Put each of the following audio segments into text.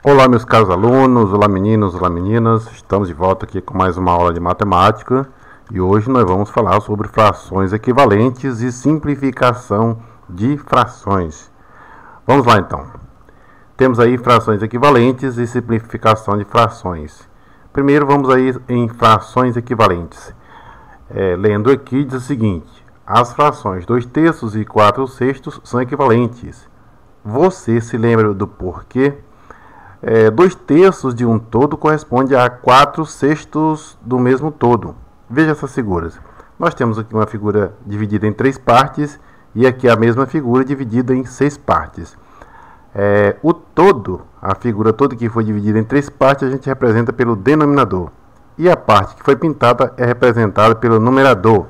Olá, meus caros alunos, olá meninos, olá meninas, estamos de volta aqui com mais uma aula de matemática e hoje nós vamos falar sobre frações equivalentes e simplificação de frações. Vamos lá então. Temos aí frações equivalentes e simplificação de frações. Primeiro vamos aí em frações equivalentes. Lendo aqui diz o seguinte: as frações 2/3 e 4/6 são equivalentes. Você se lembra do porquê? 2/3 de um todo corresponde a 4/6 do mesmo todo. Veja essas figuras. Nós temos aqui uma figura dividida em 3 partes e aqui a mesma figura dividida em 6 partes. O todo, a figura toda que foi dividida em 3 partes, a gente representa pelo denominador. E a parte que foi pintada é representada pelo numerador.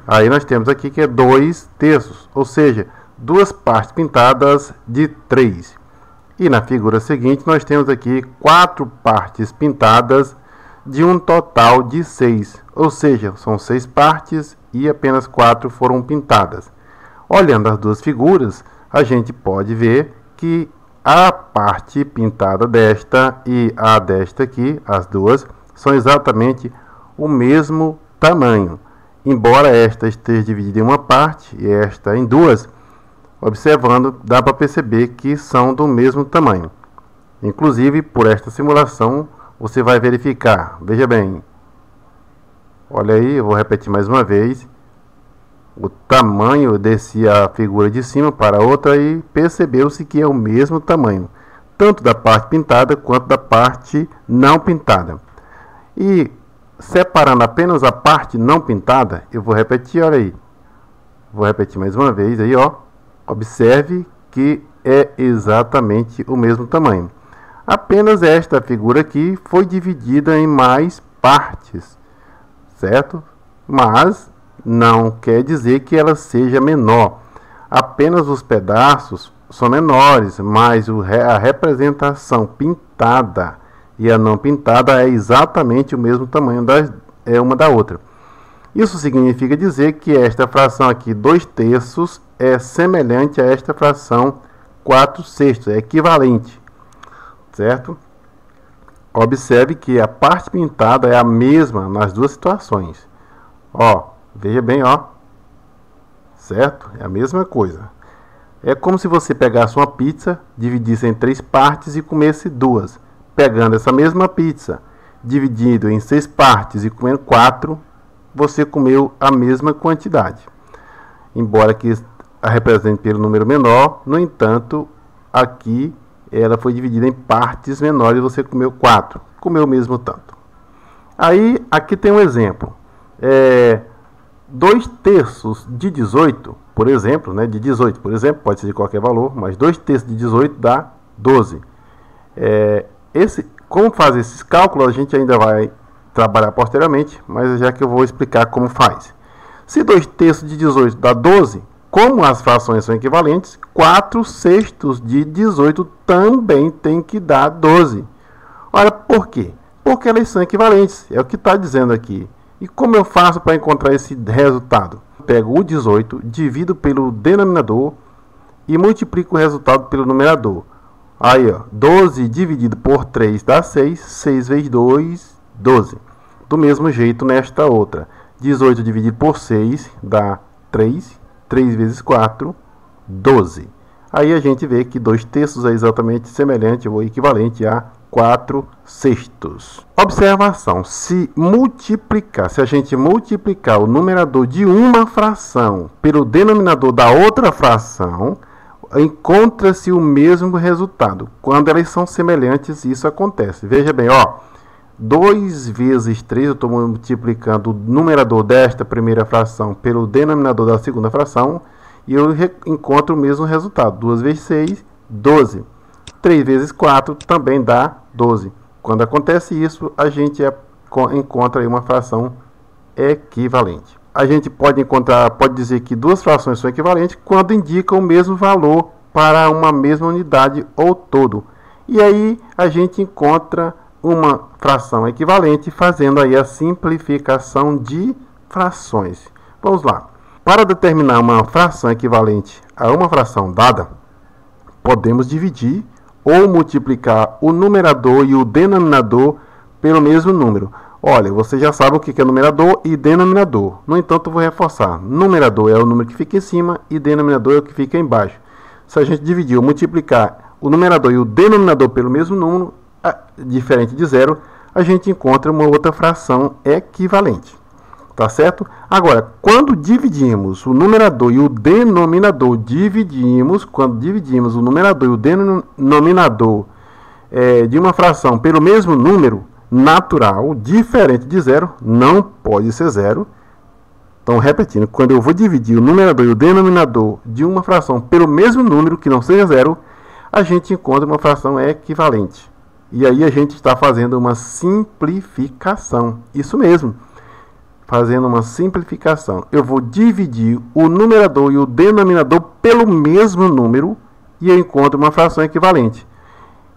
Aí nós temos aqui que é 2/3, ou seja, 2 partes pintadas de 3. E na figura seguinte nós temos aqui 4 partes pintadas de um total de 6. Ou seja, são 6 partes e apenas 4 foram pintadas. Olhando as duas figuras, a gente pode ver que a parte pintada desta e a desta aqui, as duas, são exatamente o mesmo tamanho. Embora esta esteja dividida em uma parte e esta em duas, observando, dá para perceber que são do mesmo tamanho. Inclusive, por esta simulação, você vai verificar. Veja bem. Olha aí, eu vou repetir mais uma vez. O tamanho desce a figura de cima para a outra e percebeu-se que é o mesmo tamanho, tanto da parte pintada quanto da parte não pintada. E separando apenas a parte não pintada, eu vou repetir, olha aí. Vou repetir mais uma vez aí, ó. Observe que é exatamente o mesmo tamanho. Apenas esta figura aqui foi dividida em mais partes, certo? Mas não quer dizer que ela seja menor. Apenas os pedaços são menores, mas a representação pintada e a não pintada é exatamente o mesmo tamanho uma da outra. Isso significa dizer que esta fração aqui, 2/3, é semelhante a esta fração 4/6, é equivalente, certo? Observe que a parte pintada é a mesma nas duas situações. Ó, veja bem, ó, certo? É a mesma coisa. É como se você pegasse uma pizza, dividisse em 3 partes e comesse 2. Pegando essa mesma pizza, dividido em 6 partes e comendo 4, você comeu a mesma quantidade. Embora que a represente pelo número menor, no entanto, aqui ela foi dividida em partes menores e você comeu 4, comeu o mesmo tanto. Aí, aqui tem um exemplo. 2/3 de 18, por exemplo, né, de 18, por exemplo, pode ser de qualquer valor, mas 2/3 de 18 dá 12. Como fazer esses cálculos, a gente ainda vai trabalhar posteriormente, mas já que eu vou explicar como faz. Se 2/3 de 18 dá 12, como as frações são equivalentes, 4/6 de 18 também tem que dar 12. Olha, por quê? Porque elas são equivalentes, é o que está dizendo aqui. E como eu faço para encontrar esse resultado? Pego o 18, divido pelo denominador e multiplico o resultado pelo numerador. Aí, ó, 12 dividido por 3 dá 6, 6 vezes 2, 12. Do mesmo jeito nesta outra. 18 dividido por 6 dá 3, 3 vezes 4, 12. Aí a gente vê que 2/3 é exatamente semelhante ou equivalente a 4/6. Observação: se a gente multiplicar o numerador de uma fração pelo denominador da outra fração, encontra-se o mesmo resultado. Quando elas são semelhantes, isso acontece. Veja bem, ó, 2 vezes 3, eu estou multiplicando o numerador desta primeira fração pelo denominador da segunda fração, e eu encontro o mesmo resultado. 2 vezes 6, 12. 3 vezes 4 também dá 12. Quando acontece isso, a gente encontra aí uma fração equivalente. A gente pode dizer que duas frações são equivalentes quando indicam o mesmo valor para uma mesma unidade ou todo. E aí a gente encontra uma fração equivalente fazendo aí a simplificação de frações. Vamos lá. Para determinar uma fração equivalente a uma fração dada, podemos dividir ou multiplicar o numerador e o denominador pelo mesmo número. Olha, você já sabe o que é numerador e denominador. No entanto, eu vou reforçar. Numerador é o número que fica em cima e denominador é o que fica embaixo. Se a gente dividir ou multiplicar o numerador e o denominador pelo mesmo número, diferente de zero, a gente encontra uma outra fração equivalente. Tá certo? Agora, quando dividimos o numerador e o denominador, quando dividimos o numerador e o denominador de uma fração pelo mesmo número natural, diferente de zero, não pode ser zero. Então, repetindo, quando eu vou dividir o numerador e o denominador de uma fração pelo mesmo número, que não seja zero, a gente encontra uma fração equivalente. E aí a gente está fazendo uma simplificação. Isso mesmo. Fazendo uma simplificação. Eu vou dividir o numerador e o denominador pelo mesmo número e eu encontro uma fração equivalente.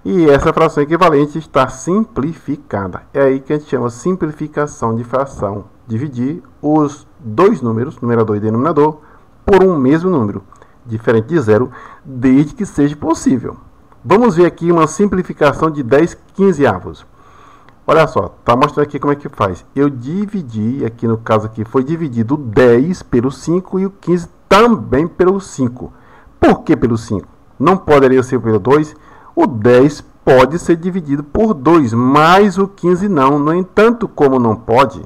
E essa fração equivalente está simplificada. É aí que a gente chama simplificação de fração. Dividir os dois números, numerador e denominador, por um mesmo número, diferente de zero, desde que seja possível. Vamos ver aqui uma simplificação de 10/15. Olha só, está mostrando aqui como é que faz. Eu dividi, aqui no caso aqui, foi dividido o 10 pelo 5 e o 15 também pelo 5. Por que pelo 5? Não poderia ser pelo 2? O 10 pode ser dividido por 2, mas o 15 não. No entanto, como não pode,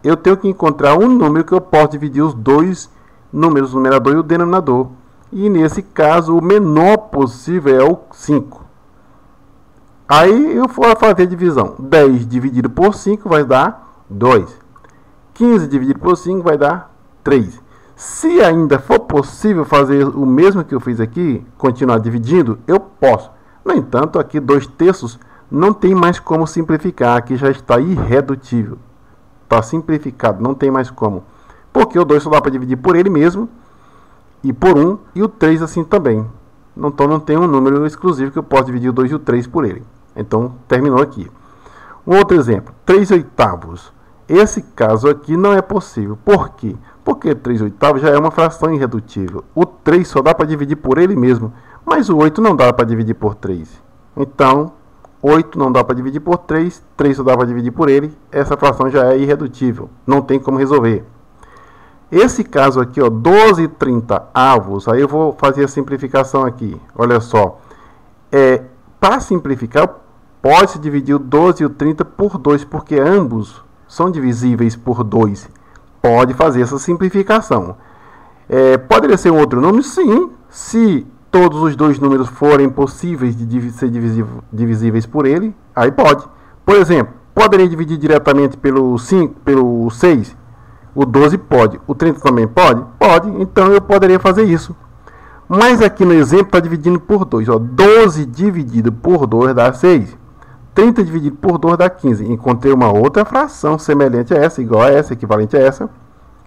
eu tenho que encontrar um número que eu posso dividir os dois números, o numerador e o denominador. E nesse caso, o menor possível é o 5. Aí eu vou fazer a divisão. 10 dividido por 5 vai dar 2. 15 dividido por 5 vai dar 3. Se ainda for possível fazer o mesmo que eu fiz aqui, continuar dividindo, eu posso. No entanto, aqui 2/3 não tem mais como simplificar. Aqui já está irredutível. Está simplificado, não tem mais como. Porque o 2 só dá para dividir por ele mesmo e por 1, e o 3 assim também. Então não tem um número exclusivo que eu possa dividir o 2 e o 3 por ele. Então, terminou aqui. Um outro exemplo, 3/8. Esse caso aqui não é possível. Por quê? Porque 3/8 já é uma fração irredutível. O 3 só dá para dividir por ele mesmo, mas o 8 não dá para dividir por 3. Então, 8 não dá para dividir por 3, 3 só dá para dividir por ele, essa fração já é irredutível, não tem como resolver. Esse caso aqui, ó, 12/30, aí eu vou fazer a simplificação aqui. Olha só, para simplificar, pode-se dividir o 12 e o 30 por 2, porque ambos são divisíveis por 2. Pode fazer essa simplificação. Poderia ser um outro número? Sim, se todos os dois números forem possíveis de ser divisíveis por ele, aí pode. Por exemplo, poderia dividir diretamente pelo 5, pelo 6? O 12 pode. O 30 também pode? Pode. Então eu poderia fazer isso. Mas aqui no exemplo está dividindo por 2. Ó, 12 dividido por 2 dá 6. 30 dividido por 2 dá 15. Encontrei uma outra fração semelhante a essa, igual a essa, equivalente a essa,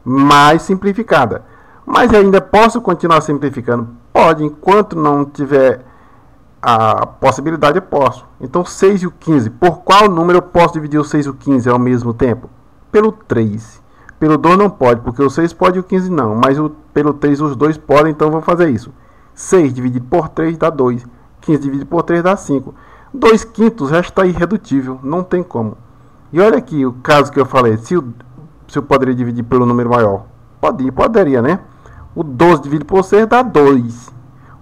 mais simplificada. Mas ainda posso continuar simplificando? Pode. Enquanto não tiver a possibilidade, eu posso. Então 6 e o 15. Por qual número eu posso dividir o 6 e o 15 ao mesmo tempo? Pelo 3. Pelo 2 não pode, porque o 6 pode e o 15 não. Mas pelo 3 os dois podem, então vamos fazer isso. 6 dividido por 3 dá 2. 15 dividido por 3 dá 5. 2/5 já está irredutível, não tem como. E olha aqui o caso que eu falei. Se eu poderia dividir pelo número maior. Poderia, né? O 12 dividido por 6 dá 2.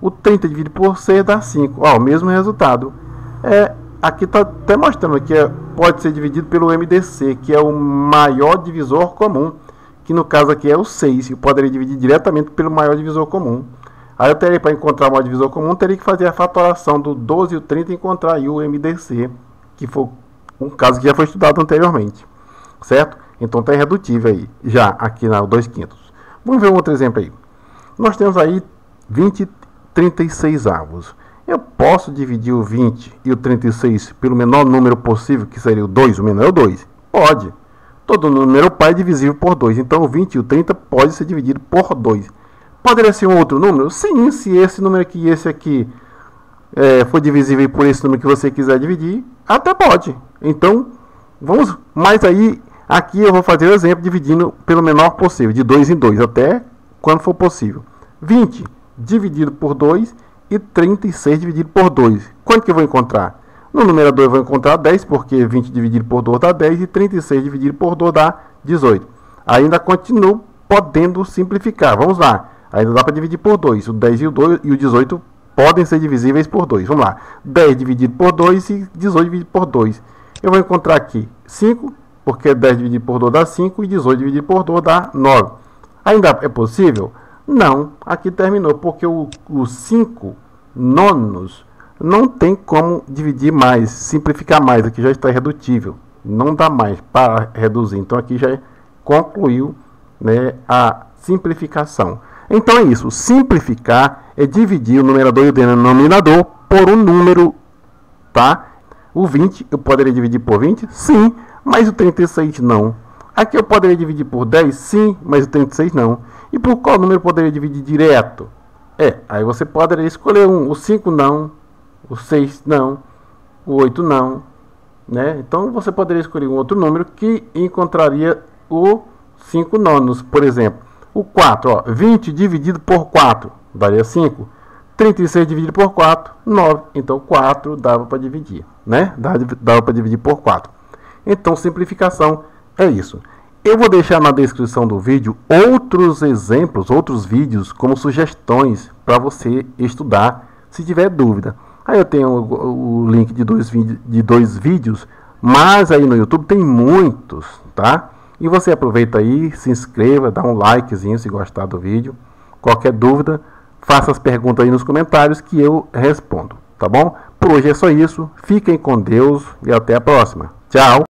O 30 dividido por 6 dá 5. Ó, o mesmo resultado. Aqui está até mostrando que pode ser dividido pelo MDC, que é o maior divisor comum, que no caso aqui é o 6. Eu poderia dividir diretamente pelo maior divisor comum. Aí eu teria, para encontrar o maior divisor comum, teria que fazer a fatoração do 12 e o 30 e encontrar aí o MDC, que foi um caso que já foi estudado anteriormente. Certo? Então está irredutível aí, já aqui na 2/5. Vamos ver um outro exemplo aí. Nós temos aí 20/36. Eu posso dividir o 20 e o 36 pelo menor número possível, que seria o 2, o menor é o 2? Pode. Todo número par é divisível por 2, então o 20 e o 30 pode ser dividido por 2. Poderia ser um outro número? Sim, se esse número aqui e esse aqui for divisível por esse número que você quiser dividir, até pode. Então, vamos, mas aí, aqui eu vou fazer o exemplo dividindo pelo menor possível, de 2 em 2, até quando for possível. 20 dividido por 2 e 36 dividido por 2. Quanto que eu vou encontrar? No numerador eu vou encontrar 10, porque 20 dividido por 2 dá 10 e 36 dividido por 2 dá 18. Ainda continuo podendo simplificar. Vamos lá. Ainda dá para dividir por 2. O 10 e o 18 podem ser divisíveis por 2. Vamos lá. 10 dividido por 2 e 18 dividido por 2. Eu vou encontrar aqui 5, porque 10 dividido por 2 dá 5 e 18 dividido por 2 dá 9. Ainda é possível? Não. Aqui terminou, porque o 5 nonos não tem como dividir mais, simplificar mais. Aqui já está irredutível. Não dá mais para reduzir. Então aqui já concluiu, né, a simplificação. Então é isso. Simplificar é dividir o numerador e o denominador por um número, tá? O 20 eu poderia dividir por 20? Sim, mas o 36 não. Aqui eu poderia dividir por 10? Sim, mas o 36 não. E por qual número eu poderia dividir direto? Aí você poderia escolher um. O 5 não, o 6 não, o 8 não, né? Então você poderia escolher um outro número que encontraria o 5 nonos, por exemplo. O 4, ó, 20 dividido por 4 daria 5. 36 dividido por 4, 9. Então 4 dava para dividir, né? Dava para dividir por 4. Então simplificação é isso. Eu vou deixar na descrição do vídeo outros exemplos, outros vídeos como sugestões para você estudar se tiver dúvida. Aí eu tenho o link de dois vídeos, mas aí no YouTube tem muitos, tá? E você aproveita aí, se inscreva, dá um likezinho se gostar do vídeo. Qualquer dúvida, faça as perguntas aí nos comentários que eu respondo, tá bom? Por hoje é só isso. Fiquem com Deus e até a próxima. Tchau!